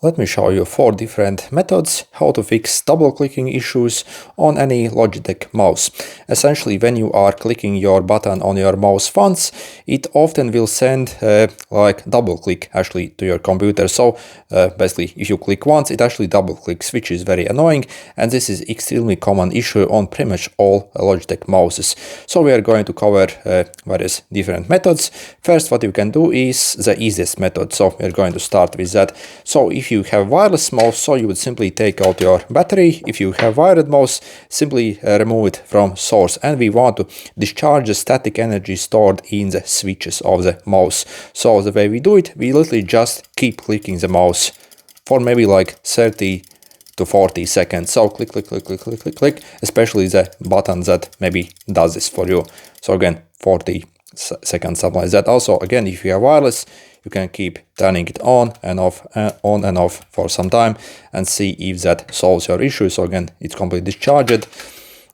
Let me show you 4 different methods how to fix double clicking issues on any Logitech mouse. Essentially, when you are clicking your button on your mouse once, it often will send like double click actually to your computer. So basically, if you click once, it actually double clicks, which is very annoying. And this is extremely common issue on pretty much all Logitech mouses. So we are going to cover various different methods. First, what you can do is the easiest method. So we're going to start with that. So if you have wireless mouse, so you would simply take out your battery. If you have wired mouse, simply remove it from source, and we want to discharge the static energy stored in the switches of the mouse. So the way we do it, we literally just keep clicking the mouse for maybe like 30 to 40 seconds. So click, click, click, click, click, click, click, especially the button that maybe does this for you. So again, 40 seconds, something like that. Also, again, if you have wireless, you can keep turning it on and off for some time and see if that solves your issue. So again, it's completely discharged,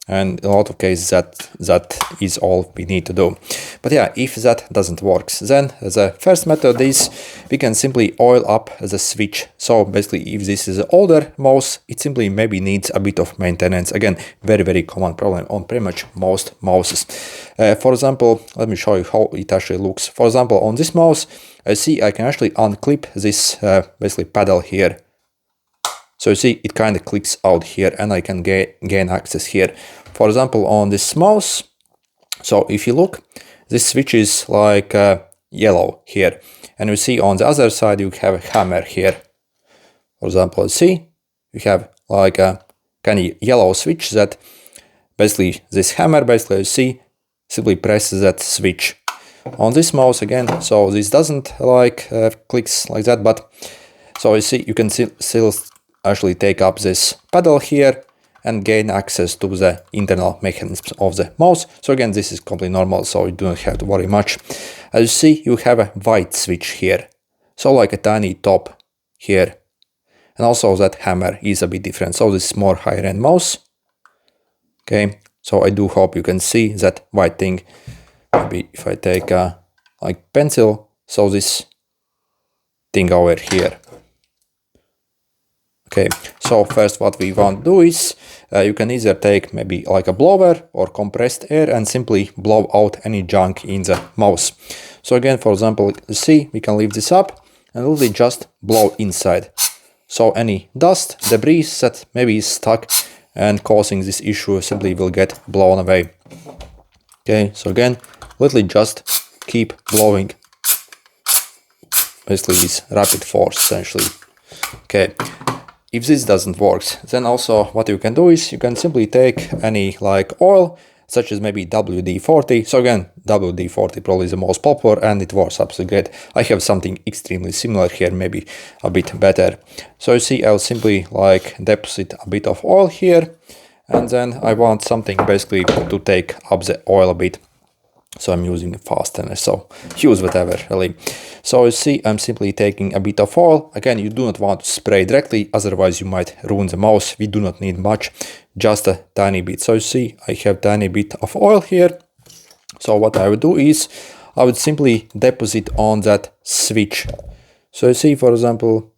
and in a lot of cases that is all we need to do. But yeah, if that doesn't work, then the first method is we can simply oil up the switch. So basically, if this is an older mouse, it simply maybe needs a bit of maintenance. Again, very common problem on pretty much most mouses. For example, let me show you how it actually looks. For example, on this mouse, I see I can actually unclip this basically pedal here. So you see it kind of clicks out here, and I can gain access here. For example, on this mouse, so if you look, this switch is like yellow here, and you see on the other side you have a hammer here. For example, you see you have like a kind of yellow switch that basically this hammer, basically you see simply presses that switch. On this mouse again, so this doesn't like clicks like that, but so you see you can still actually take up this pedal here and gain access to the internal mechanisms of the mouse. So again, this is completely normal, so you don't have to worry much. As you see, you have a white switch here, so like a tiny top here, and also that hammer is a bit different. So this is more higher end mouse. Okay, so I do hope you can see that white thing. Maybe if I take a like pencil, so this thing over here. Okay, so first what we want to do is you can either take maybe like a blower or compressed air and simply blow out any junk in the mouse. So again, for example, see, we can leave this up and really just blow inside. So any dust, debris that maybe is stuck and causing this issue simply will get blown away. Okay, so again, literally just keep blowing, basically this rapid force essentially. Okay, if this doesn't work, then also what you can do is you can simply take any like oil, such as maybe WD-40. So again, WD-40 probably is the most popular and it works absolutely great. I have something extremely similar here, maybe a bit better. So you see, I'll simply like deposit a bit of oil here, and then I want something basically to take up the oil a bit. So I'm using a fastener, so use whatever really. So you see, I'm simply taking a bit of oil. Again, you do not want to spray directly, otherwise you might ruin the mouse. We do not need much, just a tiny bit. So you see, I have tiny bit of oil here. So what I would do is, I would simply deposit on that switch. So you see, for example,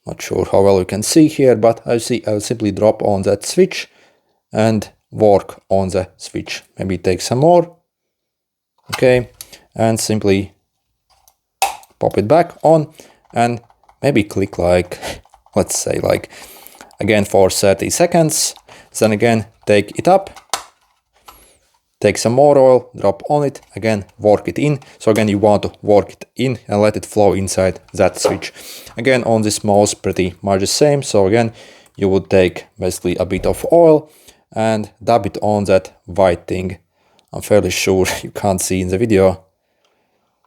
not sure how well you can see here, but I see I'll simply drop on that switch and work on the switch. Maybe take some more. Okay, and simply pop it back on and maybe click like, let's say like, again for 30 seconds. Then again, take it up, take some more oil, drop on it, again, work it in. So again, you want to work it in and let it flow inside that switch. Again, on this mouse, pretty much the same. So again, you would take basically a bit of oil and dab it on that white thing. I'm fairly sure you can't see in the video,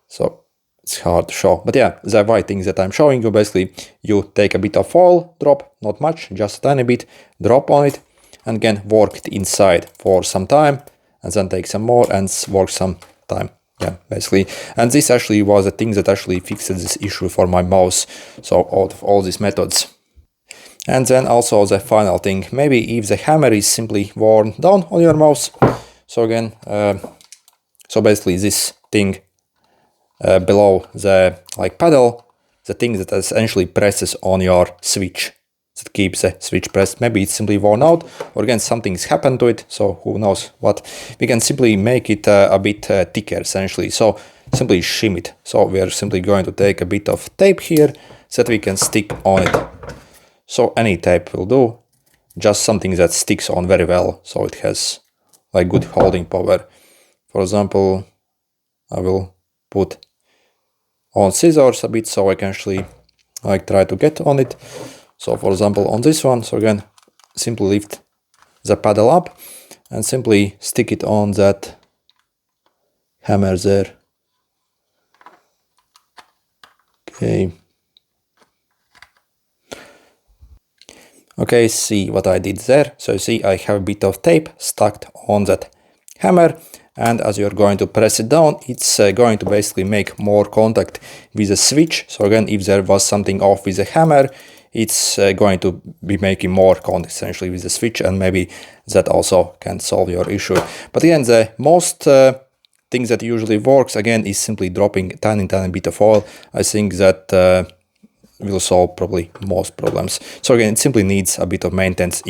so it's hard to show. But yeah, the white things that I'm showing you, basically, you take a bit of oil, drop, not much, just a tiny bit, drop on it, and again, work it inside for some time, and then take some more and work some time. Yeah, basically. And this actually was the thing that actually fixed this issue for my mouse. So out of all these methods. And then also the final thing, maybe if the hammer is simply worn down on your mouse. So again, so basically this thing below the like pedal, the thing that essentially presses on your switch, that keeps the switch pressed. Maybe it's simply worn out, or again something's happened to it, so who knows what. We can simply make it a bit thicker essentially, so simply shim it. So we are simply going to take a bit of tape here so that we can stick on it. So any tape will do, just something that sticks on very well, so it has like good holding power. For example, I will put on scissors a bit so I can actually like try to get on it. So for example on this one, so again simply lift the paddle up and simply stick it on that hammer there. Okay. Okay, see what I did there. So you see I have a bit of tape stuck on that hammer, and as you're going to press it down, it's going to basically make more contact with the switch. So again, if there was something off with the hammer, it's going to be making more contact essentially with the switch, and maybe that also can solve your issue. But again, the most thing that usually works again is simply dropping a tiny bit of oil. I think that will solve probably most problems. So again, it simply needs a bit of maintenance,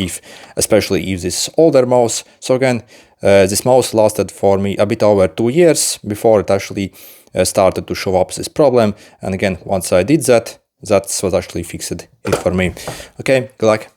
especially if this is older mouse. So again, this mouse lasted for me a bit over 2 years before it actually started to show up this problem. And again, once I did that, that's what actually fixed it for me. Okay, good luck.